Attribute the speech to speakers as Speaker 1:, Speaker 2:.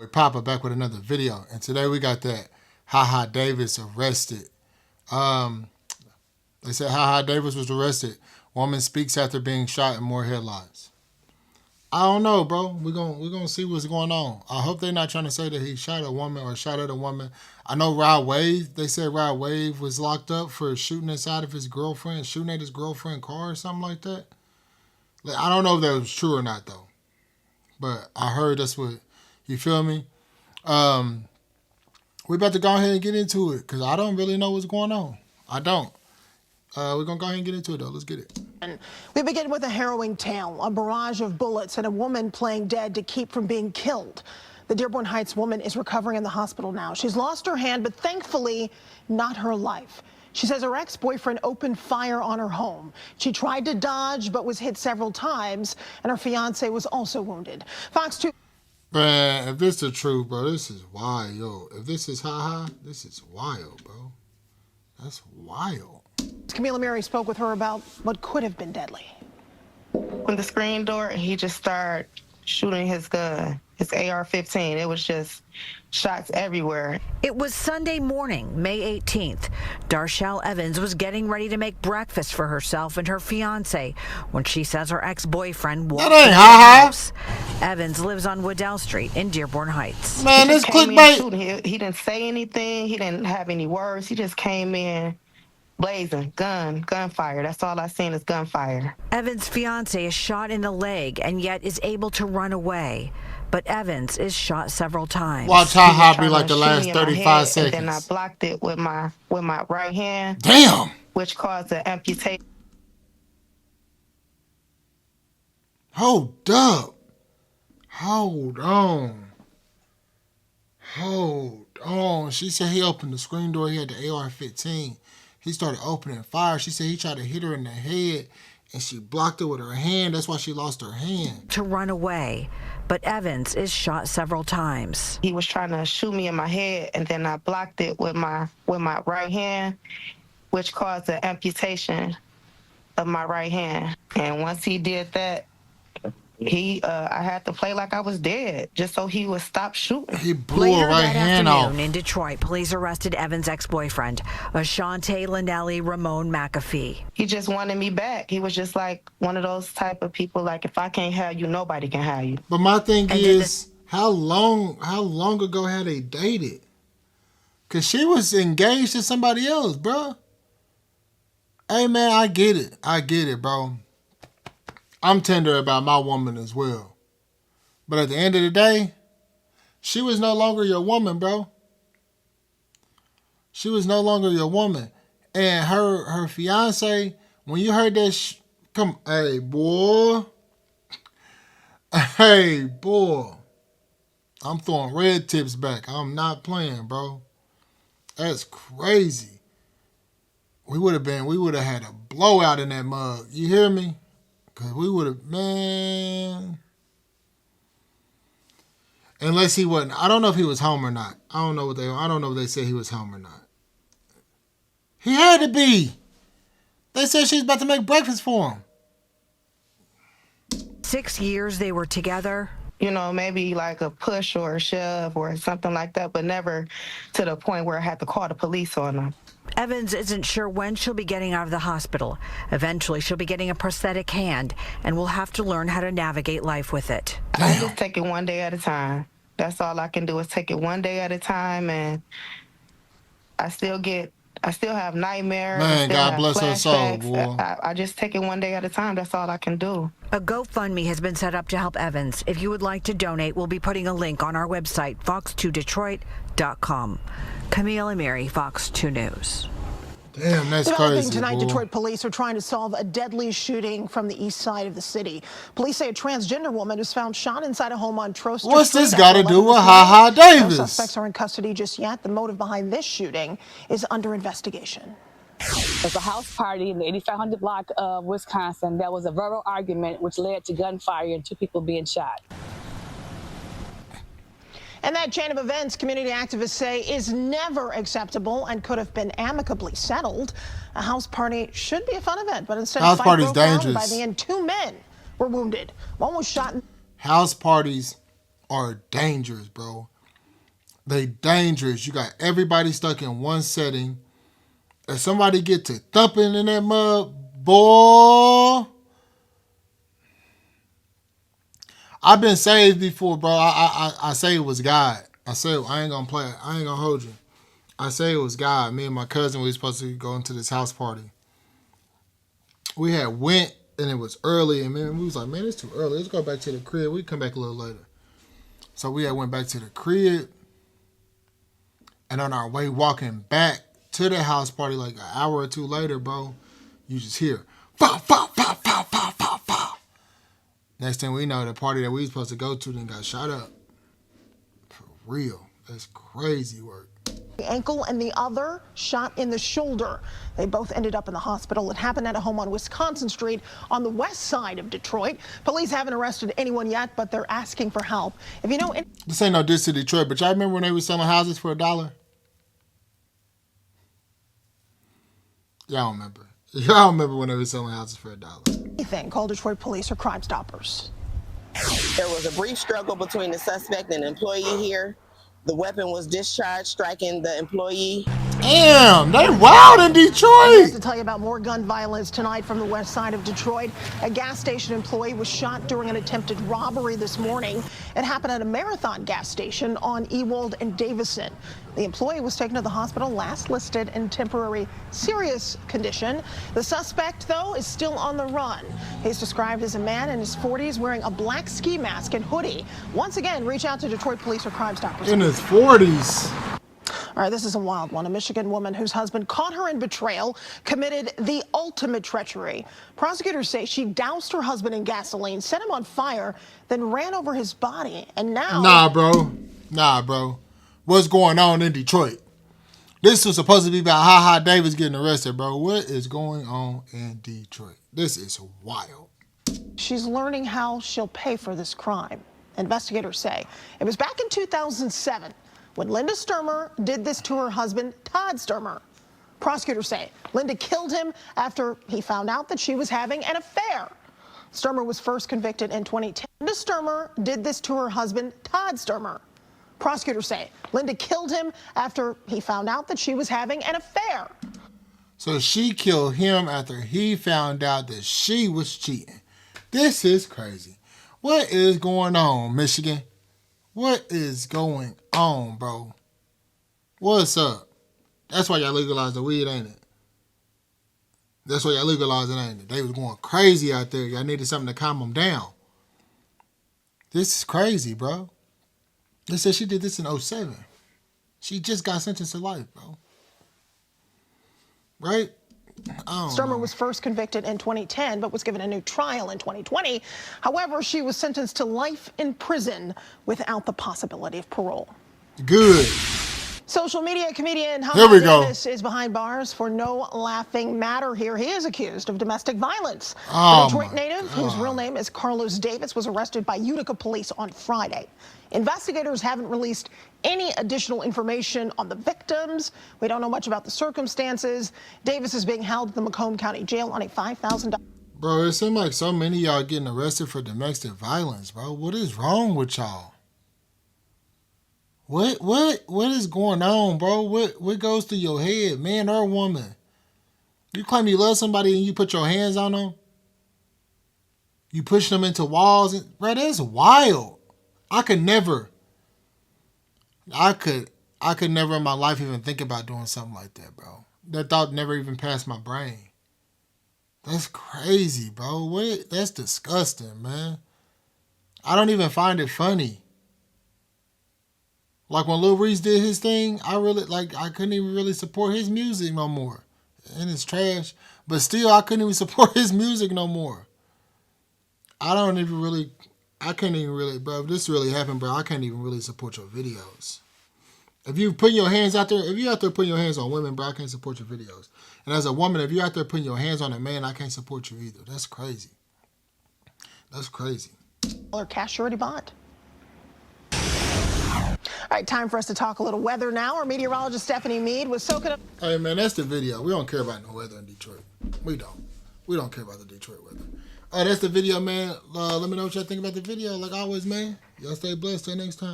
Speaker 1: With Papa back with another video, and today we got that Haha Davis arrested. They said Haha Davis was arrested. Woman speaks after being shot, and more headlines. I don't know, bro. We're gonna see what's going on. I hope they're not trying to say that he shot a woman or shot at a woman. I know Rod Wave. They said Rod Wave was locked up for shooting inside of his girlfriend, shooting at his girlfriend's car or something like that. Like, I don't know if that was true or not though, but I heard that's what. You feel me? We about to go ahead and get into it because I don't really know what's going on. I don't. We're going to go ahead and get into it, though. Let's get it.
Speaker 2: We begin with a harrowing tale, a barrage of bullets and a woman playing dead to keep from being killed. The Dearborn Heights woman is recovering in the hospital now. She's lost her hand, but thankfully not her life. She says her ex-boyfriend opened fire on her home. She tried to dodge, but was hit several times, and her fiance was also wounded. Fox 2.
Speaker 1: Man, if this is the truth, bro, this is wild, yo. If this is haha, this is wild, bro. That's wild.
Speaker 2: Camila Mary spoke with her about what could have been deadly.
Speaker 3: Opened the screen door and he just started shooting his gun, his AR-15. It was just shots everywhere.
Speaker 4: It was Sunday morning, May 18th. Darshell Evans was getting ready to make breakfast for herself and her fiance when she says her ex-boyfriend walked into the house. Evans lives on Waddell Street in Dearborn Heights.
Speaker 1: Man, this clickbait.
Speaker 3: He didn't say anything. He didn't have any words. He just came in blazing, gunfire. That's all I seen is gunfire.
Speaker 4: Evans' fiance is shot in the leg and yet is able to run away. But Evans is shot several times.
Speaker 1: Watch haha be like the last 35 seconds.
Speaker 3: And then I blocked it with my right hand.
Speaker 1: Damn.
Speaker 3: Which caused an amputation.
Speaker 1: Hold up. Hold on. Hold on. She said he opened the screen door. He had the AR-15. He started opening fire. She said he tried to hit her in the head, and she blocked it with her hand. That's why she lost her hand.
Speaker 4: To run away, but Evans is shot several times.
Speaker 3: He was trying to shoot me in my head, and then I blocked it with my right hand, which caused an amputation of my right hand. And once he did that, I had to play like I was dead just so he would stop shooting.
Speaker 1: He blew her right hand off.
Speaker 4: In Detroit, police arrested Evans' ex-boyfriend, Ashante Linnelli Ramon McAfee.
Speaker 3: He just wanted me back. He was just like one of those type of people, like, if I can't have you, nobody can have you.
Speaker 1: But my thing is, how long ago had they dated? Because she was engaged to somebody else, bro. Hey, man, I get it, bro. I'm tender about my woman as well. But at the end of the day, she was no longer your woman, bro. She was no longer your woman. And her fiance, when you heard that, hey, boy. Hey, boy. I'm throwing red tips back. I'm not playing, bro. That's crazy. We would have had a blowout in that mug. You hear me? Because we would have, man. Unless he wasn't. I don't know if he was home or not. I don't know if they said he was home or not. He had to be. They said she was about to make breakfast for him.
Speaker 4: 6 years they were together.
Speaker 3: You know, maybe like a push or a shove or something like that, but never to the point where I had to call the police on them.
Speaker 4: Evans isn't sure when she'll be getting out of the hospital. Eventually, she'll be getting a prosthetic hand and will have to learn how to navigate life with it.
Speaker 3: I just take it one day at a time. That's all I can do is take it one day at a time, and I still have nightmares.
Speaker 1: Man, God bless her soul, boy.
Speaker 3: I just take it one day at a time. That's all I can do.
Speaker 4: A GoFundMe has been set up to help Evans. If you would like to donate, we'll be putting a link on our website, fox2detroit.com. Camila Mary, Fox 2 News.
Speaker 1: Damn, that's crazy,
Speaker 2: tonight,
Speaker 1: boy.
Speaker 2: Detroit police are trying to solve a deadly shooting from the east side of the city. Police say a transgender woman was found shot inside a home on Troster Street.
Speaker 1: What's this got to do with Haha Davis?
Speaker 2: No suspects are in custody just yet. The motive behind this shooting is under investigation.
Speaker 5: It was a house party in the 8500 block of Wisconsin. There was a verbal argument which led to gunfire and 2 people being shot.
Speaker 2: And that chain of events, community activists say, is never acceptable and could have been amicably settled. A house party should be a fun event, but instead
Speaker 1: house
Speaker 2: of
Speaker 1: party's dangerous.
Speaker 2: By the end, 2 men were wounded. One was shot.
Speaker 1: House parties are dangerous, bro. They dangerous. You got everybody stuck in one setting. If somebody get to thumping in that mud, boy. I've been saved before, bro. I say it was God. I ain't gonna play it. I ain't gonna hold you. I say it was God. Me and my cousin, we were supposed to go into this house party. We had went and it was early, and man, we was like, man, it's too early. Let's go back to the crib. We come back a little later. So we had went back to the crib, and on our way walking back to the house party, like an hour or two later, bro, you just hear, fa, fa, fa, fa, fa, fa, fa. Next thing we know, the party that we was supposed to go to then got shot up. For real. That's crazy work.
Speaker 2: The ankle and the other shot in the shoulder. They both ended up in the hospital. It happened at a home on Wisconsin Street on the west side of Detroit. Police haven't arrested anyone yet, but they're asking for help. If you know...
Speaker 1: This ain't no diss to Detroit, but y'all remember when they were selling houses for $1? Y'all remember. Y'all remember when they were selling houses for $1.
Speaker 2: Anything, call Detroit Police or Crime Stoppers.
Speaker 6: There was a brief struggle between the suspect and the employee here. The weapon was discharged, striking the employee.
Speaker 1: Damn, they wild in Detroit.
Speaker 2: To tell you about more gun violence tonight from the west side of Detroit. A gas station employee was shot during an attempted robbery this morning. It happened at a Marathon gas station on Ewald and Davison. The employee was taken to the hospital, last listed in temporary serious condition. The suspect, though, is still on the run. He's described as a man in his 40s wearing a black ski mask and hoodie. Once again, reach out to Detroit Police or Crime Stoppers.
Speaker 1: In his 40s.
Speaker 2: All right, this is a wild one. A Michigan woman whose husband caught her in betrayal committed the ultimate treachery. Prosecutors say she doused her husband in gasoline, set him on fire, then ran over his body. And now...
Speaker 1: Nah, bro. What's going on in Detroit? This was supposed to be about Ha Davis getting arrested, bro. What is going on in Detroit? This is wild.
Speaker 2: She's learning how she'll pay for this crime. Investigators say it was back in 2007 when Linda Sturmer did this to her husband, Todd Sturmer. Prosecutors say Linda killed him after he found out that she was having an affair. Sturmer was first convicted in 2010. Linda Sturmer did this to her husband, Todd Sturmer. Prosecutors say Linda killed him after he found out that she was having an affair.
Speaker 1: So she killed him after he found out that she was cheating. This is crazy. What is going on, Michigan? What is going on, bro? What's up? That's why y'all legalized the weed, ain't it? That's why y'all legalized it, ain't it? They was going crazy out there. Y'all needed something to calm them down. This is crazy, bro. They said she did this in 2007. She just got sentenced to life, bro. Right?
Speaker 2: Sturmer was first convicted in 2010, but was given a new trial in 2020. However, she was sentenced to life in prison without the possibility of parole.
Speaker 1: Good.
Speaker 2: Social media comedian
Speaker 1: Here we go.
Speaker 2: Davis is behind bars for no laughing matter here. He is accused of domestic violence.
Speaker 1: Oh,
Speaker 2: The Detroit native, whose real name is Carlos Davis, was arrested by Utica police on Friday. Investigators haven't released any additional information on the victims. We don't know much about the circumstances. Davis is being held at the Macomb County Jail on a $5,000.
Speaker 1: Bro, it seems like so many of y'all getting arrested for domestic violence, bro. What is wrong with y'all? What is going on, bro? What goes through your head, man or woman? You claim you love somebody and you put your hands on them? You push them into walls? Bro, that's wild. I could never in my life even think about doing something like that, bro. That thought never even passed my brain. That's crazy, bro. That's disgusting, man. I don't even find it funny. Like when Lil Reese did his thing, I couldn't even really support his music no more. And it's trash. But still, I couldn't even support his music no more. I can't even really, bro, if this really happened, bro, I can't even really support your videos. If you put your hands out there, if you're out there putting your hands on women, bro, I can't support your videos. And as a woman, if you're out there putting your hands on a man, I can't support you either. That's crazy. That's crazy.
Speaker 2: Or cash surety bond. All right, time for us to talk a little weather now. Our meteorologist Stephanie Mead was soaking up.
Speaker 1: Hey, man, that's the video. We don't care about no weather in Detroit. We don't. We don't care about the Detroit weather. All right, that's the video, man. Let me know what y'all think about the video. Like always, man, y'all stay blessed. Till next time.